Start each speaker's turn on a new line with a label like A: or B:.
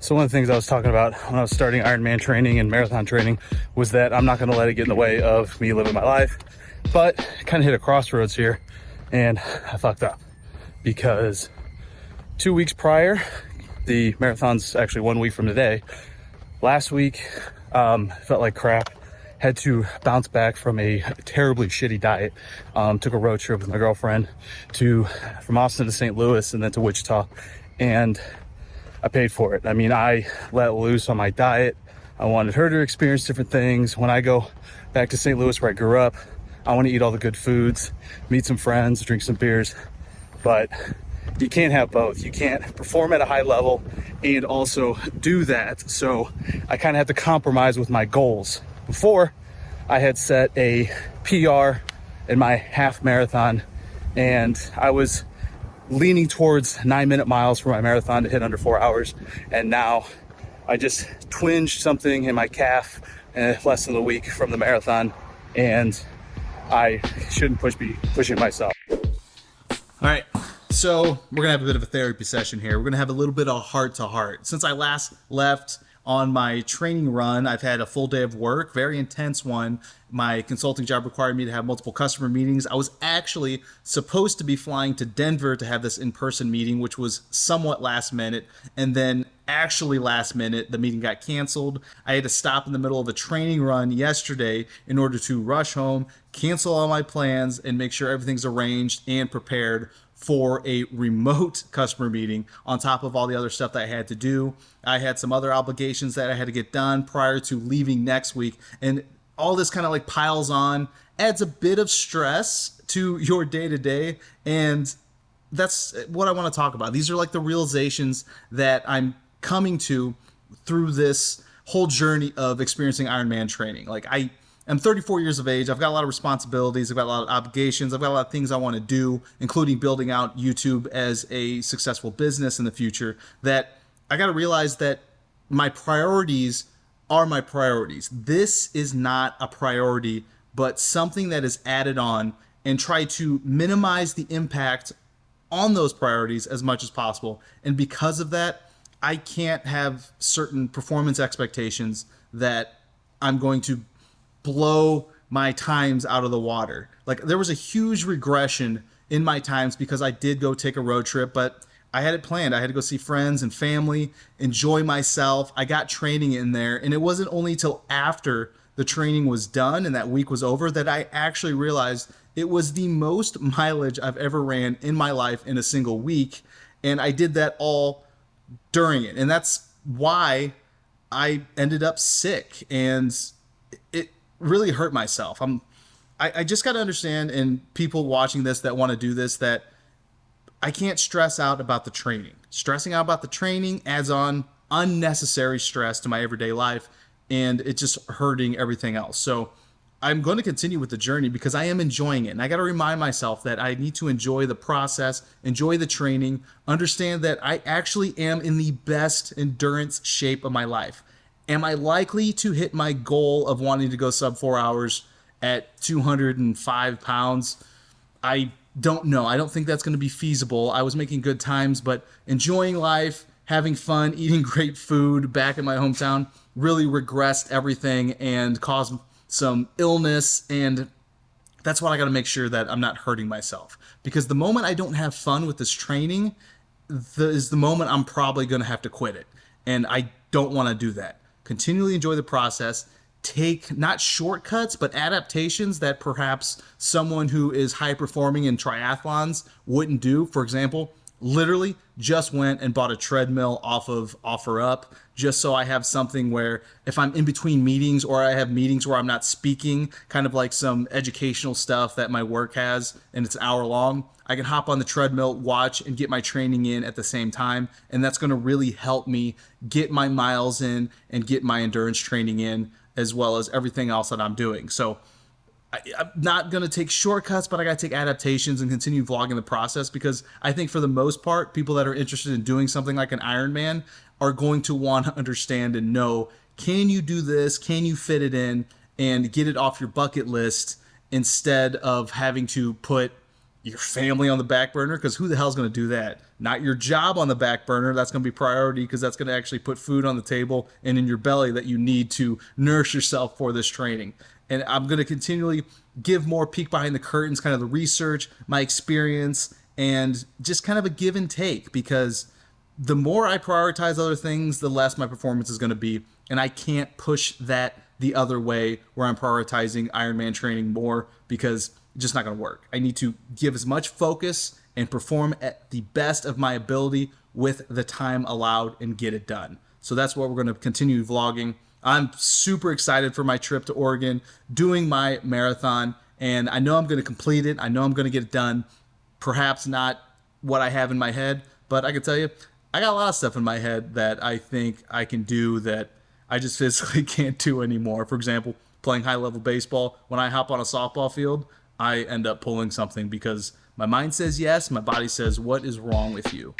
A: So one of the things I was talking about when I was starting Ironman training and marathon training was that I'm not going to let it get in the way of me living my life. But I kind of hit a crossroads here and I fucked up because 2 weeks prior, the marathon's actually 1 week from today. Last week, felt like crap. Had to bounce back from a terribly shitty diet. Took a road trip with my girlfriend from Austin to St. Louis and then to Wichita. And I paid for it. I mean, I let loose on my diet. I wanted her to experience different things. When I go back to St. Louis where I grew up, I want to eat all the good foods, meet some friends, drink some beers. But you can't have both. You can't perform at a high level and also do that. So I kind of had to compromise with my goals. Before, I had set a PR in my half marathon, and I was leaning towards 9-minute miles for my marathon to hit under 4 hours. And now I just twinged something in my calf less than a week from the marathon, and I shouldn't be pushing myself.
B: All right, so we're gonna have a bit of a therapy session here. We're gonna have a little bit of heart to heart. Since I last left on my training run, I've had a full day of work, very intense one. My consulting job required me to have multiple customer meetings. I was actually supposed to be flying to Denver to have this in-person meeting, which was somewhat last minute. And then actually last minute, the meeting got canceled. I had to stop in the middle of a training run yesterday in order to rush home, cancel all my plans, and make sure everything's arranged and prepared for a remote customer meeting on top of all the other stuff that I had to do. I had some other obligations that I had to get done prior to leaving next week. And all this kind of like piles on, adds a bit of stress to your day to day. And that's what I want to talk about. These are like the realizations that I'm coming to through this whole journey of experiencing Ironman training. Like I'm 34 years of age. I've got a lot of responsibilities. I've got a lot of obligations. I've got a lot of things I want to do, including building out YouTube as a successful business in the future, that I got to realize that my priorities are my priorities. This is not a priority, but something that is added on, and try to minimize the impact on those priorities as much as possible. And because of that, I can't have certain performance expectations that I'm going to blow my times out of the water. Like there was a huge regression in my times because I did go take a road trip, but I had it planned. I had to go see friends and family, enjoy myself. I got training in there, and it wasn't only till after the training was done and that week was over that I actually realized it was the most mileage I've ever ran in my life in a single week. And I did that all during it. And that's why I ended up sick, and it really hurt myself. I just got to understand, and people watching this that want to do this, that I can't stress out about the training. Stressing out about the training adds on unnecessary stress to my everyday life, and it's just hurting everything else. So I'm going to continue with the journey because I am enjoying it. And I got to remind myself that I need to enjoy the process, enjoy the training, understand that I actually am in the best endurance shape of my life. Am I likely to hit my goal of wanting to go sub 4 hours at 205 pounds? I don't know. I don't think that's going to be feasible. I was making good times, but enjoying life, having fun, eating great food back in my hometown really regressed everything and caused some illness. And that's why I got to make sure that I'm not hurting myself. Because the moment I don't have fun with this training is the moment I'm probably going to have to quit it. And I don't want to do that. Continually enjoy the process. Take not shortcuts, but adaptations that perhaps someone who is high performing in triathlons wouldn't do. For example, literally just went and bought a treadmill off of OfferUp just so I have something where if I'm in between meetings or I have meetings where I'm not speaking, kind of like some educational stuff that my work has and it's an hour long, I can hop on the treadmill, watch, and get my training in at the same time. And that's going to really help me get my miles in and get my endurance training in, as well as everything else that I'm doing. So I'm not going to take shortcuts, but I got to take adaptations and continue vlogging the process, because I think for the most part, people that are interested in doing something like an Ironman are going to want to understand and know, can you do this? Can you fit it in and get it off your bucket list instead of having to put your family on the back burner, because who the hell's going to do that? Not your job on the back burner. That's going to be priority, because that's going to actually put food on the table and in your belly that you need to nourish yourself for this training. And I'm going to continually give more peek behind the curtains, kind of the research, my experience, and just kind of a give and take, because the more I prioritize other things, the less my performance is going to be. And I can't push that the other way where I'm prioritizing Ironman training more, because it's just not going to work. I need to give as much focus and perform at the best of my ability with the time allowed and get it done. So that's what we're going to continue vlogging. I'm super excited for my trip to Oregon, doing my marathon, and I know I'm going to complete it. I know I'm going to get it done. Perhaps not what I have in my head, but I can tell you, I got a lot of stuff in my head that I think I can do that I just physically can't do anymore. For example, playing high-level baseball. When I hop on a softball field, I end up pulling something because my mind says yes, my body says, what is wrong with you?